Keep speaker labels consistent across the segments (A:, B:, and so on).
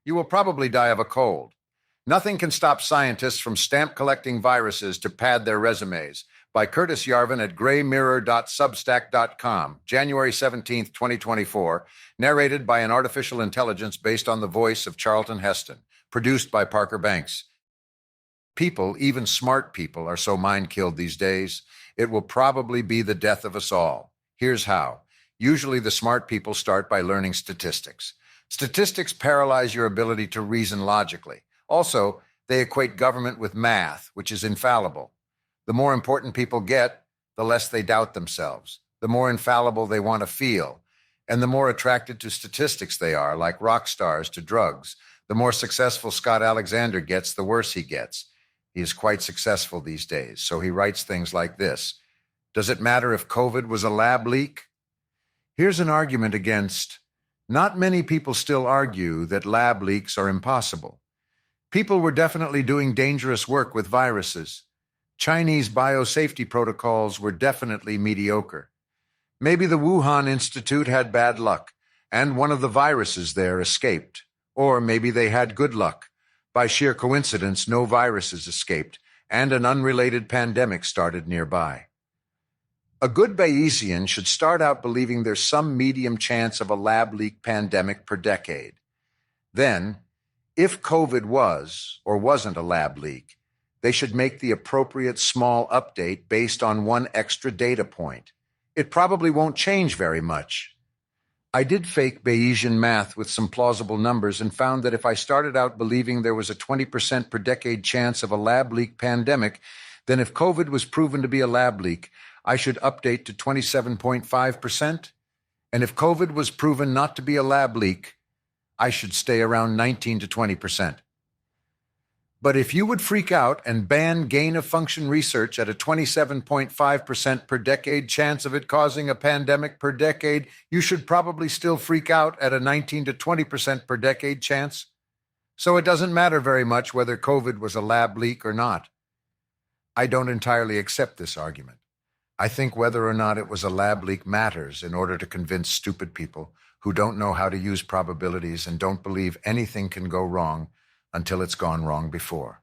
A: You will probably die of a cold. Nothing can stop scientists from stamp collecting viruses to pad their resumes. By Curtis Yarvin at graymirror.substack.com, January 17th, 2024, narrated by an artificial intelligence based on the voice of Charlton Heston, produced by Parker Banks. People, even smart people, are so mind-killed these days, it will probably be the death of us all. Here's how. Usually the smart people start by learning statistics. Statistics paralyze your ability to reason logically. Also, they equate government with math, which is infallible. The more important people get, the less they doubt themselves, the more infallible they want to feel, and the more attracted to statistics they are, like rock stars to drugs. The more successful Scott Alexander gets, the worse he gets. He is quite successful these days, so he writes things like this. Does it matter if COVID was a lab leak? Here's an argument against. Not many people still argue that lab leaks are impossible. People were definitely doing dangerous work with viruses. Chinese biosafety protocols were definitely mediocre. Maybe the Wuhan Institute had bad luck, and one of the viruses there escaped. Or maybe they had good luck. By sheer coincidence, no viruses escaped, and an unrelated pandemic started nearby. A good Bayesian should start out believing there's some medium chance of a lab leak pandemic per decade. Then, if COVID was or wasn't a lab leak, they should make the appropriate small update based on one extra data point. It probably won't change very much. I did fake Bayesian math with some plausible numbers and found that if I started out believing there was a 20% per decade chance of a lab leak pandemic, then if COVID was proven to be a lab leak, I should update to 27.5%. And if COVID was proven not to be a lab leak, I should stay around 19 to 20%. But if you would freak out and ban gain-of-function research at a 27.5% per decade chance of it causing a pandemic per decade, you should probably still freak out at a 19 to 20% per decade chance. So it doesn't matter very much whether COVID was a lab leak or not. I don't entirely accept this argument. I think whether or not it was a lab leak matters in order to convince stupid people who don't know how to use probabilities and don't believe anything can go wrong until it's gone wrong before.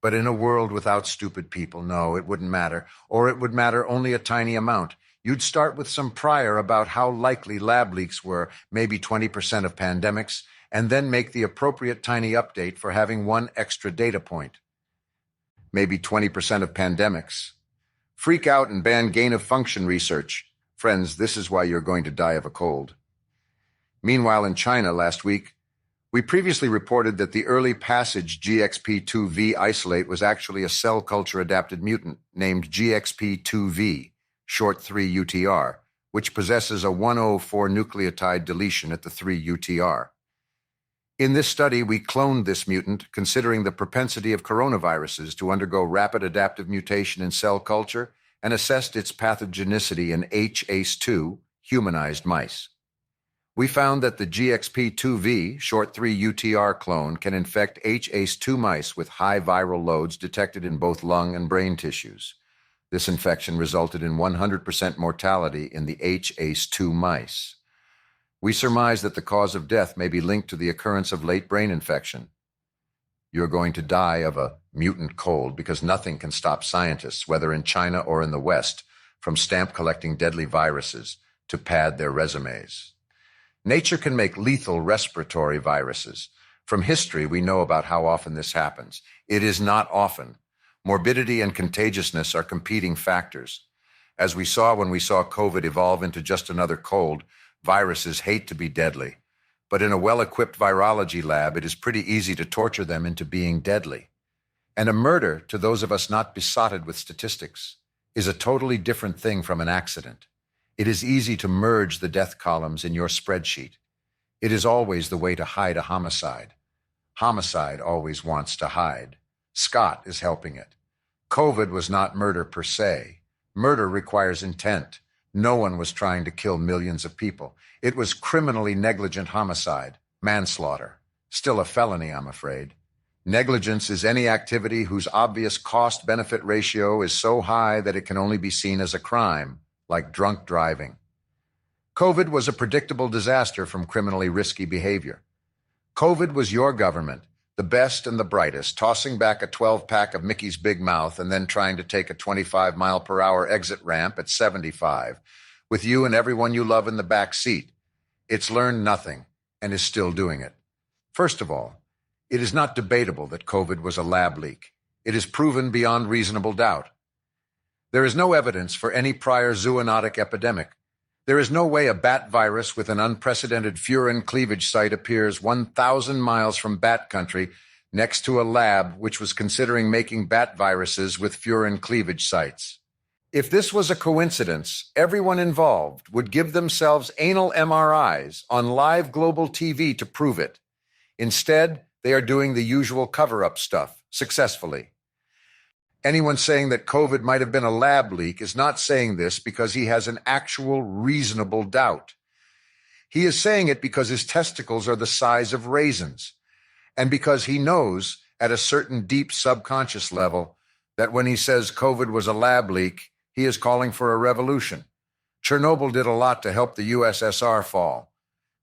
A: But in a world without stupid people, no, it wouldn't matter, or it would matter only a tiny amount. You'd start with some prior about how likely lab leaks were, maybe 20% of pandemics, and then make the appropriate tiny update for having one extra data point. Maybe 20% of pandemics. Freak out and ban gain-of-function research. Friends, this is why you're going to die of a cold. Meanwhile, in China last week, we previously reported that the early passage GXP2V isolate was actually a cell culture-adapted mutant named GXP2V, short 3-UTR, which possesses a 104 nucleotide deletion at the 3-UTR. In this study, we cloned this mutant, considering the propensity of coronaviruses to undergo rapid adaptive mutation in cell culture, and assessed its pathogenicity in HACE2, humanized mice. We found that the GXP2V, short 3-UTR clone can infect HACE2 mice with high viral loads detected in both lung and brain tissues. This infection resulted in 100% mortality in the HACE2 mice. We surmise that the cause of death may be linked to the occurrence of late brain infection. You're going to die of a mutant cold because nothing can stop scientists, whether in China or in the West, from stamp collecting deadly viruses to pad their resumes. Nature can make lethal respiratory viruses. From history, we know about how often this happens. It is not often. Morbidity and contagiousness are competing factors. As we saw when we saw COVID evolve into just another cold, viruses hate to be deadly. But in a well-equipped virology lab, it is pretty easy to torture them into being deadly. And a murder, to those of us not besotted with statistics, is a totally different thing from an accident. It is easy to merge the death columns in your spreadsheet. It is always the way to hide a homicide. Homicide always wants to hide. Scott is helping it. COVID was not murder per se. Murder requires intent. No one was trying to kill millions of people. It was criminally negligent homicide, manslaughter. Still a felony, I'm afraid. Negligence is any activity whose obvious cost-benefit ratio is so high that it can only be seen as a crime, like drunk driving. COVID was a predictable disaster from criminally risky behavior. COVID was your government, the best and the brightest, tossing back a 12-pack of Mickey's Big Mouth and then trying to take a 25-mile-per-hour exit ramp at 75, with you and everyone you love in the back seat. It's learned nothing and is still doing it. First of all, it is not debatable that COVID was a lab leak. It is proven beyond reasonable doubt. There is no evidence for any prior zoonotic epidemic. There is no way a bat virus with an unprecedented furin cleavage site appears 1,000 miles from bat country next to a lab which was considering making bat viruses with furin cleavage sites. If this was a coincidence, everyone involved would give themselves anal MRIs on live global TV to prove it. Instead, they are doing the usual cover-up stuff, successfully. Anyone saying that COVID might have been a lab leak is not saying this because he has an actual reasonable doubt. He is saying it because his testicles are the size of raisins, and because he knows at a certain deep subconscious level that when he says COVID was a lab leak, he is calling for a revolution. Chernobyl did a lot to help the USSR fall.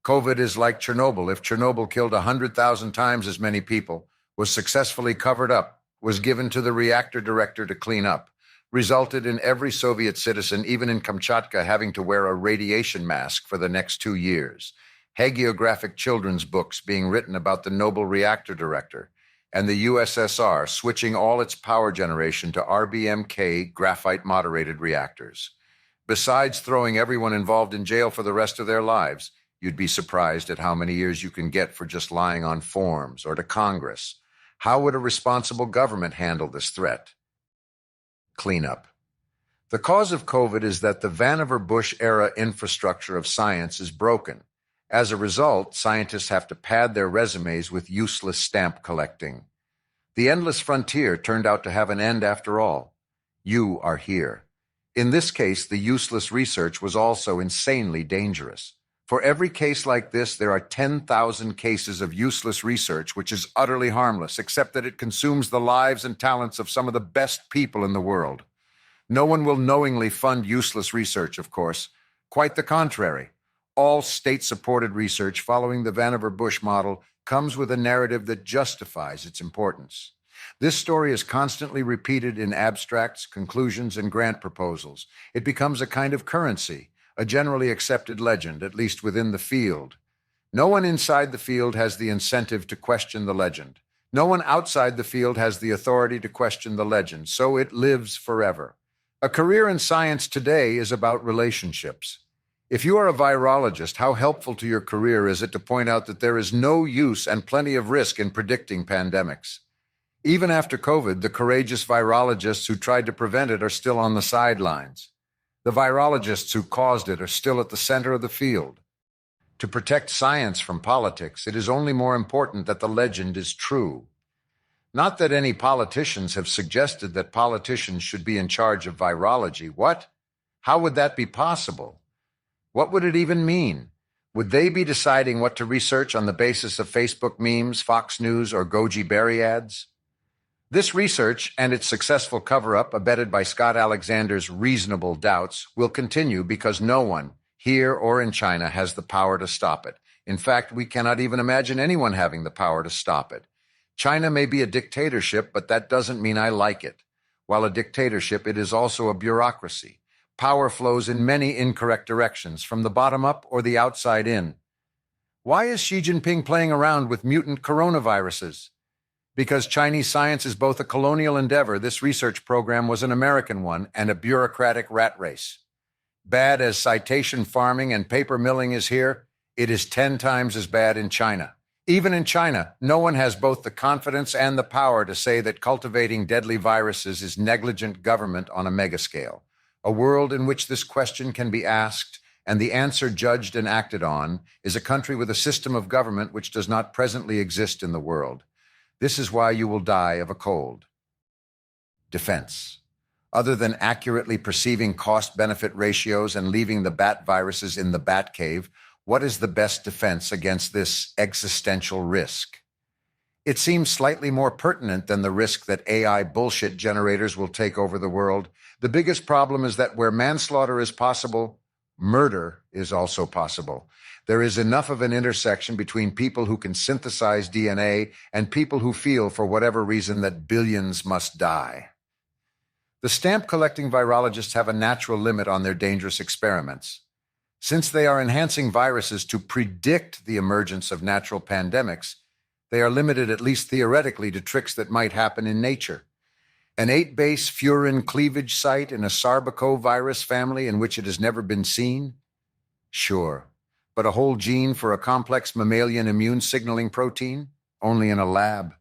A: COVID is like Chernobyl. If Chernobyl killed 100,000 times as many people, was successfully covered up, was given to the reactor director to clean up, resulted in every Soviet citizen, even in Kamchatka, having to wear a radiation mask for the next 2 years, hagiographic children's books being written about the noble reactor director, and the USSR switching all its power generation to RBMK graphite-moderated reactors. Besides throwing everyone involved in jail for the rest of their lives, you'd be surprised at how many years you can get for just lying on forms or to Congress. How would a responsible government handle this threat? Cleanup. The cause of COVID is that the Vannevar-Bush-era infrastructure of science is broken. As a result, scientists have to pad their resumes with useless stamp collecting. The endless frontier turned out to have an end after all. You are here. In this case, the useless research was also insanely dangerous. For every case like this, there are 10,000 cases of useless research, which is utterly harmless, except that it consumes the lives and talents of some of the best people in the world. No one will knowingly fund useless research, of course. Quite the contrary. All state-supported research following the Vannevar-Bush model comes with a narrative that justifies its importance. This story is constantly repeated in abstracts, conclusions, and grant proposals. It becomes a kind of currency, a generally accepted legend, at least within the field. No one inside the field has the incentive to question the legend. No one outside the field has the authority to question the legend, so it lives forever. A career in science today is about relationships. If you are a virologist, how helpful to your career is it to point out that there is no use and plenty of risk in predicting pandemics? Even after COVID, the courageous virologists who tried to prevent it are still on the sidelines. The virologists who caused it are still at the center of the field. To protect science from politics, it is only more important that the legend is true. Not that any politicians have suggested that politicians should be in charge of virology. What? How would that be possible? What would it even mean? Would they be deciding what to research on the basis of Facebook memes, Fox News, or Goji Berry ads? This research and its successful cover-up, abetted by Scott Alexander's reasonable doubts, will continue because no one, here or in China, has the power to stop it. In fact, we cannot even imagine anyone having the power to stop it. China may be a dictatorship, but that doesn't mean I like it. While a dictatorship, it is also a bureaucracy. Power flows in many incorrect directions, from the bottom up or the outside in. Why is Xi Jinping playing around with mutant coronaviruses? Because Chinese science is both a colonial endeavor, this research program was an American one, and a bureaucratic rat race. Bad as citation farming and paper milling is here, it is 10 times as bad in China. Even in China, no one has both the confidence and the power to say that cultivating deadly viruses is negligent government on a megascale. A world in which this question can be asked and the answer judged and acted on is a country with a system of government which does not presently exist in the world. This is why you will die of a cold. Defense. Other than accurately perceiving cost-benefit ratios and leaving the bat viruses in the bat cave, what is the best defense against this existential risk? It seems slightly more pertinent than the risk that AI bullshit generators will take over the world. The biggest problem is that where manslaughter is possible, murder is also possible. There is enough of an intersection between people who can synthesize DNA and people who feel, for whatever reason, that billions must die. The stamp-collecting virologists have a natural limit on their dangerous experiments. Since they are enhancing viruses to predict the emergence of natural pandemics, they are limited, at least theoretically, to tricks that might happen in nature. An 8-base furin cleavage site in a sarbecovirus family in which it has never been seen? Sure. But a whole gene for a complex mammalian immune signaling protein? Only in a lab.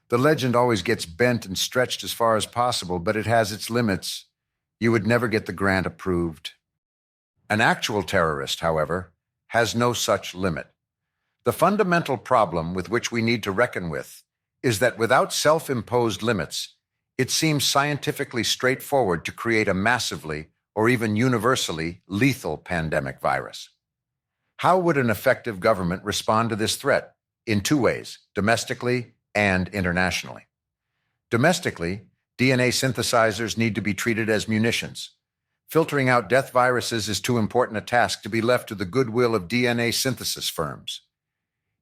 A: The legend always gets bent and stretched as far as possible, but it has its limits. You would never get the grant approved. An actual terrorist, however, has no such limit. The fundamental problem with which we need to reckon with is that without self-imposed limits, it seems scientifically straightforward to create a massively or even universally lethal pandemic virus. How would an effective government respond to this threat? In two ways, domestically and internationally. Domestically, DNA synthesizers need to be treated as munitions. Filtering out death viruses is too important a task to be left to the goodwill of DNA synthesis firms.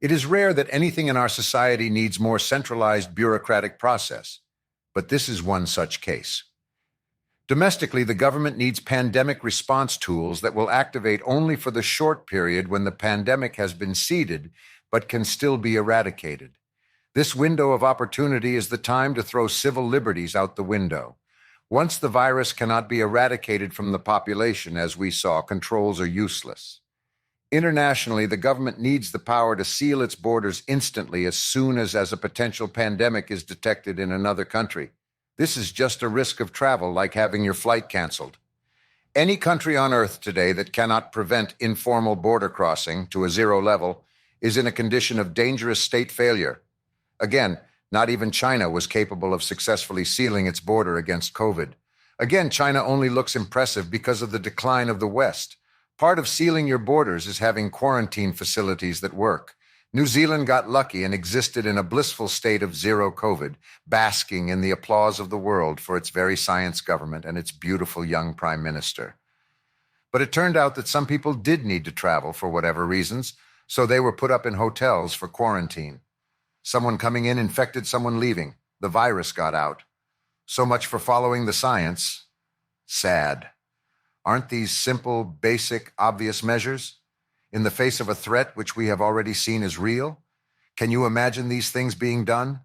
A: It is rare that anything in our society needs more centralized bureaucratic process, but this is one such case. Domestically, the government needs pandemic response tools that will activate only for the short period when the pandemic has been seeded but can still be eradicated. This window of opportunity is the time to throw civil liberties out the window. Once the virus cannot be eradicated from the population, as we saw, controls are useless. Internationally, the government needs the power to seal its borders instantly as soon as a potential pandemic is detected in another country. This is just a risk of travel, like having your flight canceled. Any country on Earth today that cannot prevent informal border crossing to a zero level is in a condition of dangerous state failure. Again, not even China was capable of successfully sealing its border against COVID. Again, China only looks impressive because of the decline of the West. Part of sealing your borders is having quarantine facilities that work. New Zealand got lucky and existed in a blissful state of zero COVID, basking in the applause of the world for its very science government and its beautiful young prime minister. But it turned out that some people did need to travel for whatever reasons, so they were put up in hotels for quarantine. Someone coming in infected someone leaving. The virus got out. So much for following the science. Sad. Aren't these simple, basic, obvious measures? In the face of a threat which we have already seen is real? Can you imagine these things being done?